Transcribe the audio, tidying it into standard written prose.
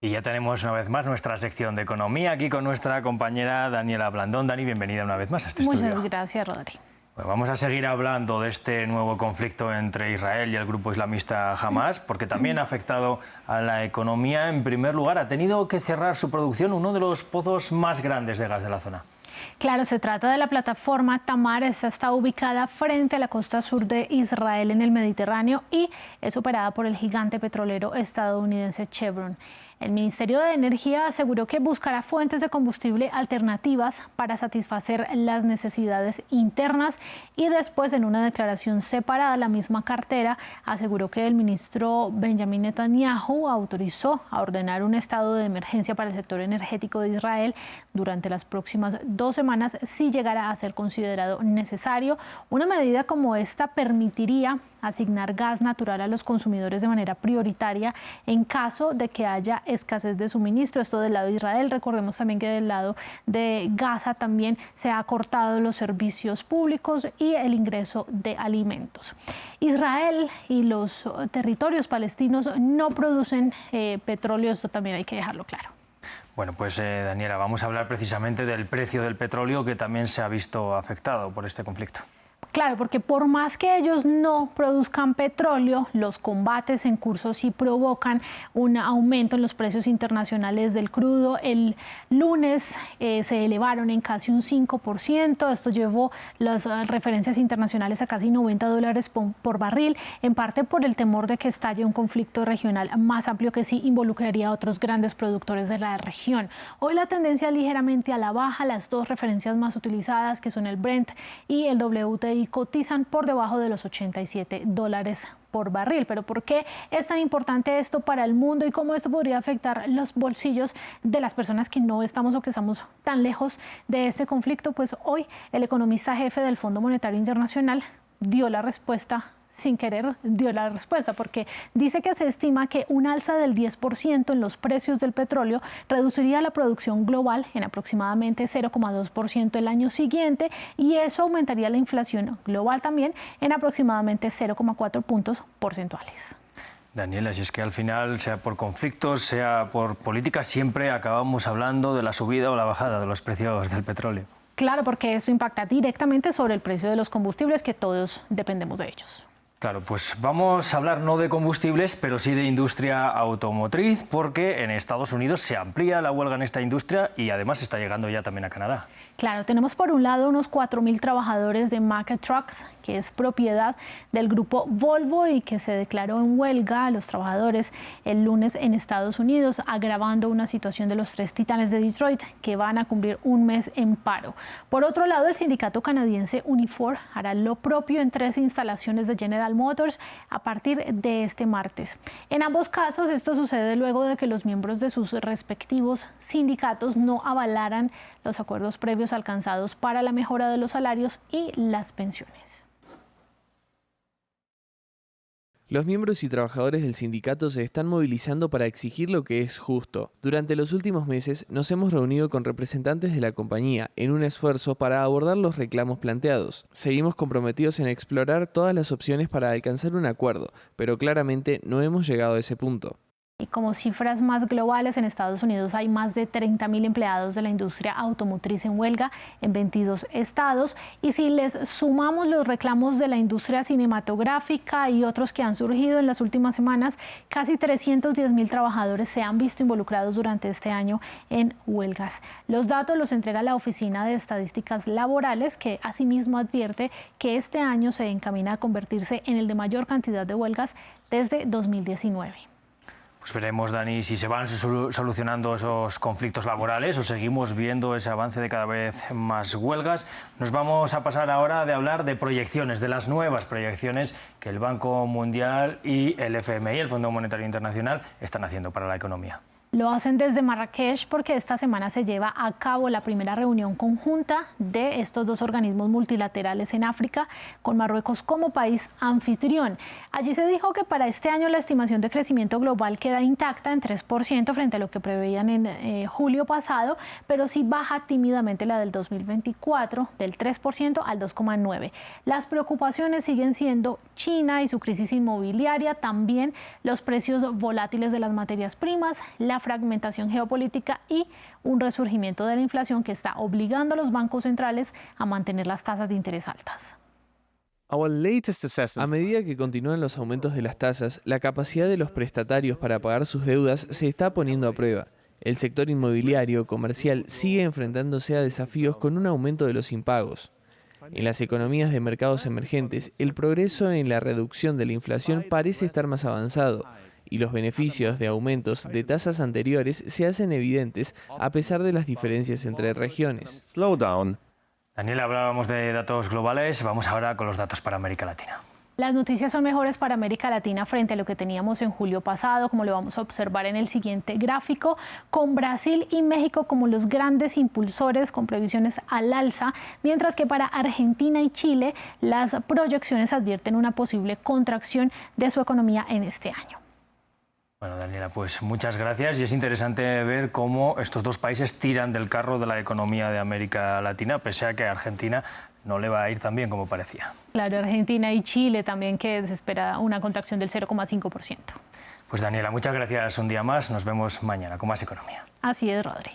Y ya tenemos una vez más nuestra sección de economía aquí con nuestra compañera Daniela Blandón. Dani, bienvenida una vez más a este estudio. Muchas gracias, Rodri. Bueno, vamos a seguir hablando de este nuevo conflicto entre Israel y el grupo islamista Hamás, porque también ha afectado a la economía. En primer lugar, ha tenido que cerrar su producción uno de los pozos más grandes de gas de la zona. Claro, se trata de la plataforma Tamar. Esta está ubicada frente a la costa sur de Israel en el Mediterráneo y es operada por el gigante petrolero estadounidense Chevron. El Ministerio de Energía aseguró que buscará fuentes de combustible alternativas para satisfacer las necesidades internas y después, en una declaración separada, la misma cartera aseguró que el ministro Benjamin Netanyahu autorizó a ordenar un estado de emergencia para el sector energético de Israel durante las próximas 2 semanas si llegara a ser considerado necesario. Una medida como esta permitiría asignar gas natural a los consumidores de manera prioritaria en caso de que haya escasez de suministro. Esto del lado de Israel. Recordemos también que del lado de Gaza también se ha cortado los servicios públicos y el ingreso de alimentos. Israel y los territorios palestinos no producen petróleo, esto también hay que dejarlo claro. Bueno, pues Daniela, vamos a hablar precisamente del precio del petróleo, que también se ha visto afectado por este conflicto. Claro, porque por más que ellos no produzcan petróleo, los combates en curso sí provocan un aumento en los precios internacionales del crudo. El lunes se elevaron en casi un 5%. Esto llevó las referencias internacionales a casi $90 por barril, en parte por el temor de que estalle un conflicto regional más amplio que sí involucraría a otros grandes productores de la región. Hoy la tendencia es ligeramente a la baja. Las dos referencias más utilizadas, que son el Brent y el WTI, cotizan por debajo de los $87 por barril. Pero ¿por qué es tan importante esto para el mundo y cómo esto podría afectar los bolsillos de las personas que no estamos o que estamos tan lejos de este conflicto? Pues hoy el economista jefe del Fondo Monetario Internacional dio la respuesta. Sin querer dio la respuesta, porque dice que se estima que un alza del 10% en los precios del petróleo reduciría la producción global en aproximadamente 0,2% el año siguiente, y eso aumentaría la inflación global también en aproximadamente 0,4 puntos porcentuales. Daniela, si es que al final, sea por conflictos, sea por políticas, siempre acabamos hablando de la subida o la bajada de los precios del petróleo. Claro, porque esto impacta directamente sobre el precio de los combustibles, que todos dependemos de ellos. Claro, pues vamos a hablar no de combustibles, pero sí de industria automotriz, porque en Estados Unidos se amplía la huelga en esta industria y además está llegando ya también a Canadá. Claro, tenemos por un lado unos 4.000 trabajadores de Mack Trucks, que es propiedad del grupo Volvo y que se declaró en huelga a los trabajadores el lunes en Estados Unidos, agravando una situación de los 3 titanes de Detroit que van a cumplir un mes en paro. Por otro lado, el sindicato canadiense Unifor hará lo propio en 3 instalaciones de General Motors a partir de este martes. En ambos casos, esto sucede luego de que los miembros de sus respectivos sindicatos no avalaran los acuerdos previos alcanzados para la mejora de los salarios y las pensiones. Los miembros y trabajadores del sindicato se están movilizando para exigir lo que es justo. Durante los últimos meses nos hemos reunido con representantes de la compañía en un esfuerzo para abordar los reclamos planteados. Seguimos comprometidos en explorar todas las opciones para alcanzar un acuerdo, pero claramente no hemos llegado a ese punto. Y como cifras más globales, en Estados Unidos hay más de 30.000 empleados de la industria automotriz en huelga en 22 estados. Y si les sumamos los reclamos de la industria cinematográfica y otros que han surgido en las últimas semanas, casi 310.000 trabajadores se han visto involucrados durante este año en huelgas. Los datos los entrega la Oficina de Estadísticas Laborales, que asimismo advierte que este año se encamina a convertirse en el de mayor cantidad de huelgas desde 2019. Pues veremos, Dani, si se van solucionando esos conflictos laborales o seguimos viendo ese avance de cada vez más huelgas. Nos vamos a pasar ahora de hablar de proyecciones, de las nuevas proyecciones que el Banco Mundial y el FMI, el Fondo Monetario Internacional, están haciendo para la economía. Lo hacen desde Marrakech porque esta semana se lleva a cabo la primera reunión conjunta de estos dos organismos multilaterales en África, con Marruecos como país anfitrión. Allí se dijo que para este año la estimación de crecimiento global queda intacta en 3% frente a lo que preveían en julio pasado, pero sí baja tímidamente la del 2024, del 3% al 2,9%. Las preocupaciones siguen siendo China y su crisis inmobiliaria, también los precios volátiles de las materias primas, la fragmentación geopolítica y un resurgimiento de la inflación que está obligando a los bancos centrales a mantener las tasas de interés altas. A medida que continúan los aumentos de las tasas, la capacidad de los prestatarios para pagar sus deudas se está poniendo a prueba. El sector inmobiliario comercial sigue enfrentándose a desafíos con un aumento de los impagos. En las economías de mercados emergentes, el progreso en la reducción de la inflación parece estar más avanzado y los beneficios de aumentos de tasas anteriores se hacen evidentes a pesar de las diferencias entre regiones. Daniel, hablábamos de datos globales, vamos ahora con los datos para América Latina. Las noticias son mejores para América Latina frente a lo que teníamos en julio pasado, como lo vamos a observar en el siguiente gráfico, con Brasil y México como los grandes impulsores con previsiones al alza, mientras que para Argentina y Chile las proyecciones advierten una posible contracción de su economía en este año. Bueno, Daniela, pues muchas gracias y es interesante ver cómo estos dos países tiran del carro de la economía de América Latina, pese a que a Argentina no le va a ir tan bien como parecía. Claro, Argentina y Chile también, que se espera una contracción del 0,5%. Pues Daniela, muchas gracias un día más, nos vemos mañana con más economía. Así es, Rodri.